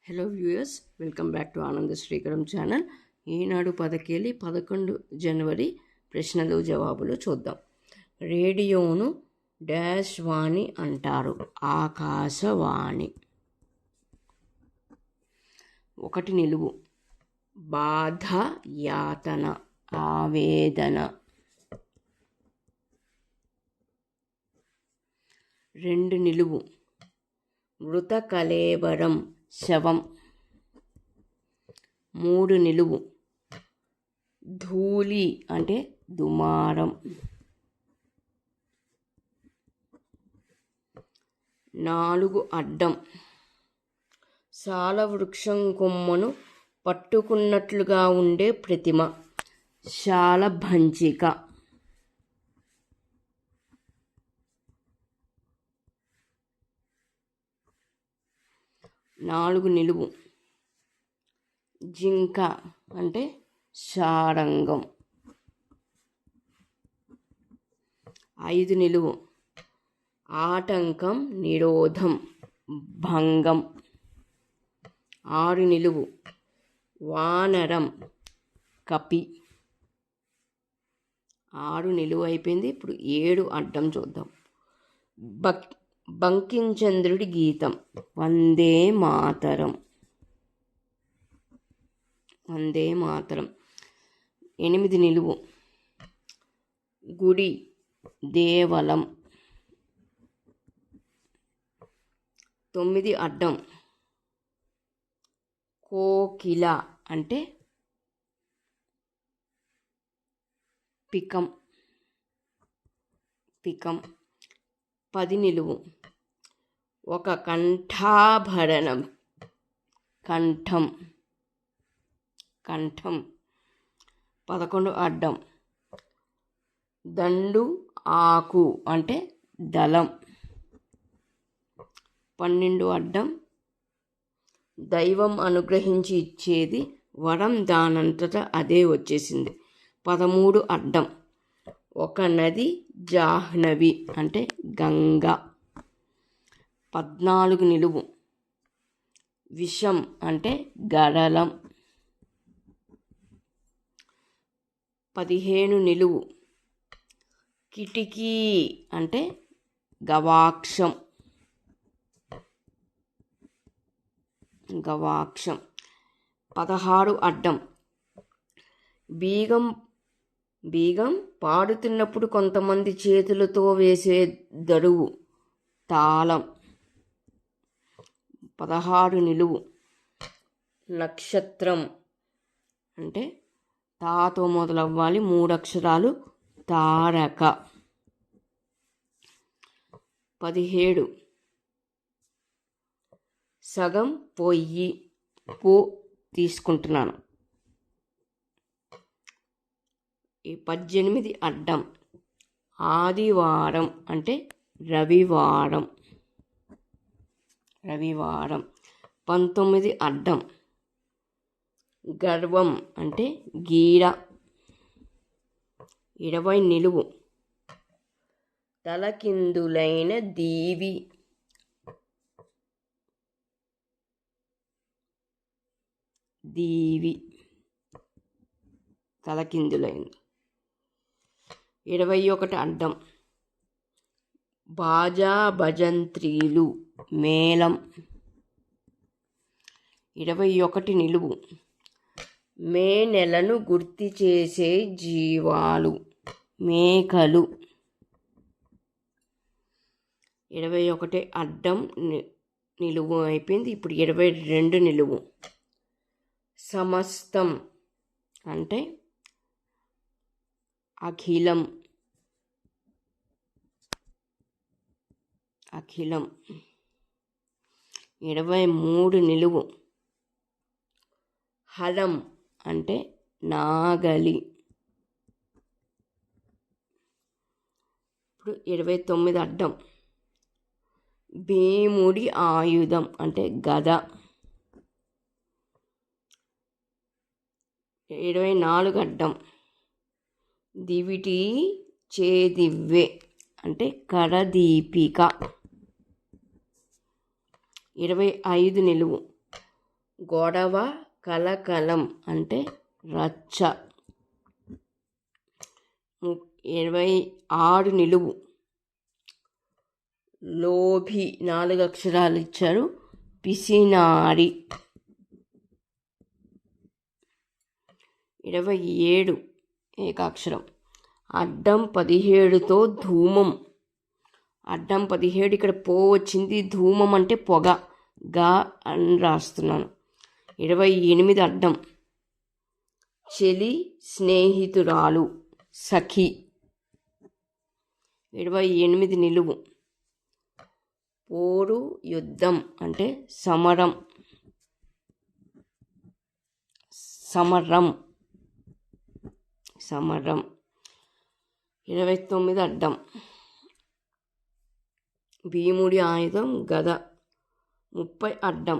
Hello viewers, welcome back to ఆనంద Srikaram channel. ఈనాడు పదకేలి 11 జనవరి ప్రశ్నలు జవాబులు చూద్దాం. రేడియోను డాష్ వాణి అంటారు. ఆకాశవాణి. ఒకటి నిలువు. బాధ, యాతన, ఆవేదన. రెండు నిలువు. మృత కళేబరం, శవం. మూడు నిలువు. ధూళి అంటే దుమారం. నాలుగు అడ్డం. సాల వృక్షం కొమ్మను పట్టుకున్నట్లుగా ఉండే ప్రతిమ, శాలభంజిక. నాలుగు నిలువు. జింక అంటే సారంగం. ఐదు నిలువు. ఆటంకం, నిరోధం, భంగం. ఆరు నిలువు. వానరం, కపి. ఆరు నిలువు అయిపోయింది. ఇప్పుడు ఏడు అడ్డం చూద్దాం. బంకించంద్రుడి గీతం, వందే మాతరం. వందే మాతరం. ఎనిమిది నిలువు. గుడి, దేవలం. తొమ్మిది అడ్డం. కోకిల అంటే పికం. పికం. పది నిలువు. ఒక కంఠాభరణం, కంఠం. కంఠం. 11 అడ్డం. దండు, ఆకు అంటే దళం. 12 అడ్డం. దైవం అనుగ్రహించి ఇచ్చేది వరం, దానంతటా అదే వచ్చేసింది. 13 అడ్డం. ఒక నది, జాహ్నవి అంటే గంగ. 14 నిలువు. విషం అంటే గరళం. 15 నిలువు. కిటికీ అంటే గవాక్షం. గవాక్షం. 16 అడ్డం. బీగం. బీగం పాడుతున్నప్పుడు కొంతమంది చేతులతో వేసే దడువు, తాళం. 16 నిలువు. నక్షత్రం అంటే తాతో మొదలవ్వాలి, 3 అక్షరాలు, తారక. 17 సగం పొయ్యి, పో తీసుకుంటున్నాను. 18 అడ్డం. ఆదివారం అంటే రవివారం. రవివారం. 19 అడ్డం. గర్వం అంటే గీడ. 20 నిలువు. తలకిందులైన దీవి. దీవి. తలకిందులైంది. 21 అడ్డం. బాజా, భజంత్రీలు, మేళం. 21 నిలువు. మే నెలను గుర్తు చేసే జీవాలు, మేకలు. 21 అడ్డం, నిలువు అయిపోయింది. ఇప్పుడు 22 నిలువు. సమస్తం అంటే అఖిలం. అఖిలం. 23 నిలువు. హలం అంటే నాగలి. ఇప్పుడు 29 అడ్డం. భీముడి ఆయుధం అంటే గద. 24 అడ్డం. దివిటి చేదివ్వే అంటే కరదీపిక. 25 నిలువు. గొడవ కలకలం అంటే రచ్చ. 26 నిలువు. లోభి 4 అక్షరాలు ఇచ్చారు. పిసినారి. 27 ఏకాక్షరం. అడ్డం 17తో ధూమం. అడ్డం 17 ఇక్కడ పో వచ్చింది. ధూమం అంటే పొగ. గా అని రాస్తున్నాను. 28 అడ్డం. చెలి స్నేహితురాలు సఖి. 28 నిలువు. పోరు యుద్ధం అంటే సమరం. సమరం సమరం. 29 అడ్డం. భీముడి ఆయుధం గద. 30 అడ్డం.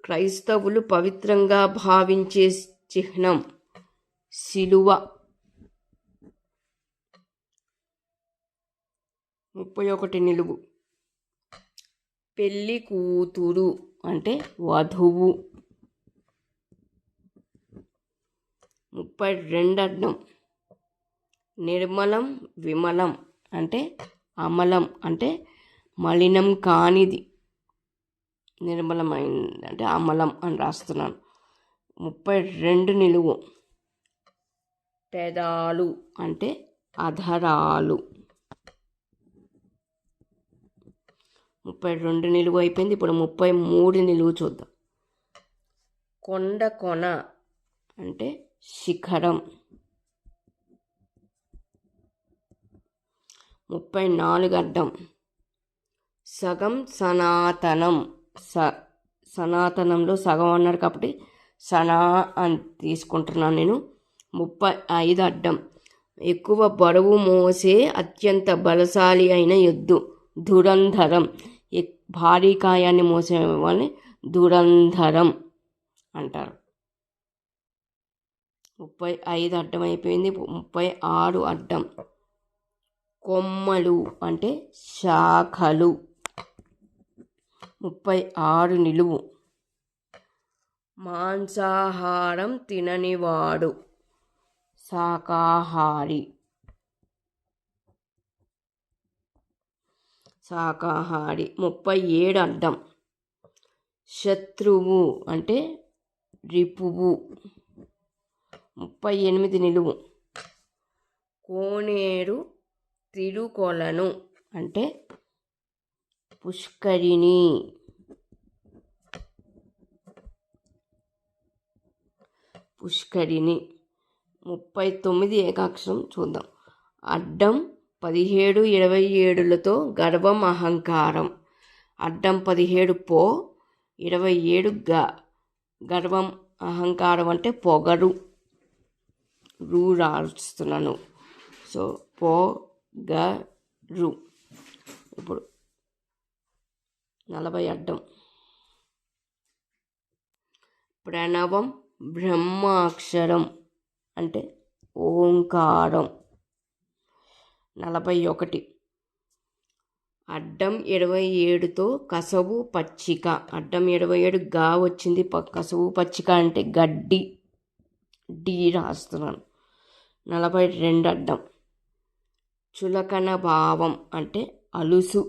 క్రైస్తవులు పవిత్రంగా భావించే చిహ్నం శిలువ. 31 నిలువు. పెళ్ళి కూతురు అంటే వధువు. 32 అడ్డం. నిర్మలం విమలం అంటే అమలం అంటే మలినం కానిది. నిర్మలమైనది అంటే అమలం అని రాస్తున్నాను. 32 నిలువు. పెదాలు అంటే అధరాలు. 32 నిలువు అయిపోయింది. ఇప్పుడు 33 నిలువు చూద్దాం. కొండ కొన అంటే శిఖరం. 34 అడ్డం. సగం సనాతనం. సనాతనంలో సగం అన్నాడు కాబట్టి సనా అని తీసుకుంటున్నాను నేను. 35 అడ్డం. ఎక్కువ బరువు మోసే అత్యంత బలశాలి అయిన ఎద్దు ధురంధరం. భారీ కాయాన్ని మోసే వాళ్ళని ధురంధరం అంటారు. 35 అడ్డం అయిపోయింది. 36 అడ్డం. కొమ్మలు అంటే శాఖలు. 36 నిలువు. మాంసాహారం తిననివాడు శాకాహారి. శాకాహారి. 37 అడ్డం. శత్రువు అంటే రిపువు. 38 నిలువు. కోనేరు తిరుకొలను అంటే పుష్కరిణి. పుష్కరిణి. 39 ఏకాక్షరం చూద్దాం. అడ్డం 17 27లతో గర్వం అహంకారం. అడ్డం 17 పో. 27 గ. గర్వం అహంకారం అంటే పొగరు. రూ రాస్తున్నాను. సో పొగరు. ఇప్పుడు 40 అడ్డం. ప్రణవం బ్రహ్మాక్షరం అంటే ఓంకారం. 41 అడ్డం 27తో కసవు పచ్చిక. అడ్డం 27 గా వచ్చింది. కసవు పచ్చిక అంటే గడ్డి. డి రాస్తున్నాను. 42 అడ్డం. చులకన భావం అంటే అలుసు.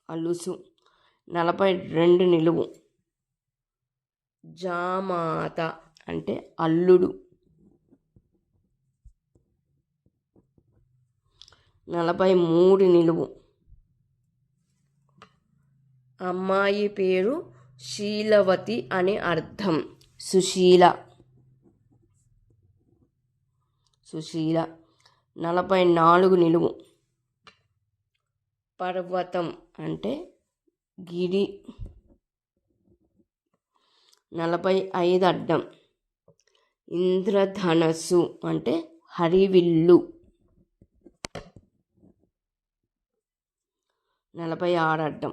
అలుసు. 42 నిలువు. జామాత అంటే అల్లుడు. 43 నిలువు. అమ్మాయి పేరు శీలవతి అని అర్థం. సుశీల. సుశీల. 44 నిలువు. పర్వతం అంటే గిరి. 45 అడ్డం. ఇంద్రధనస్సు అంటే హరివిల్లు. 46 అడ్డం.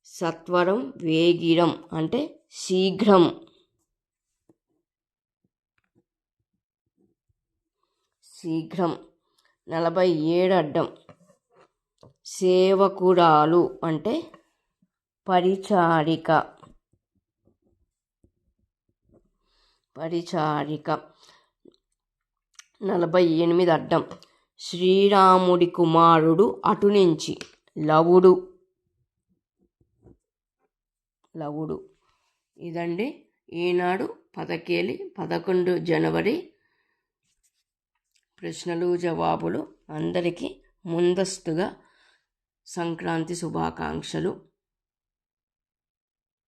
సత్వరం వేగిరం అంటే శీఘ్రం. శీఘ్రం. 47 అడ్డం. సేవకురాలు అంటే పరిచారిక. 48 అడ్డం. శ్రీరాముడి కుమారుడు అటునుంచి. లవుడు. ఇదండి ఈనాడు పదకేలి 11 జనవరి ప్రశ్నలు జవాబులు. అందరికీ ముందస్తుగా సంక్రాంతి శుభాకాంక్షలు.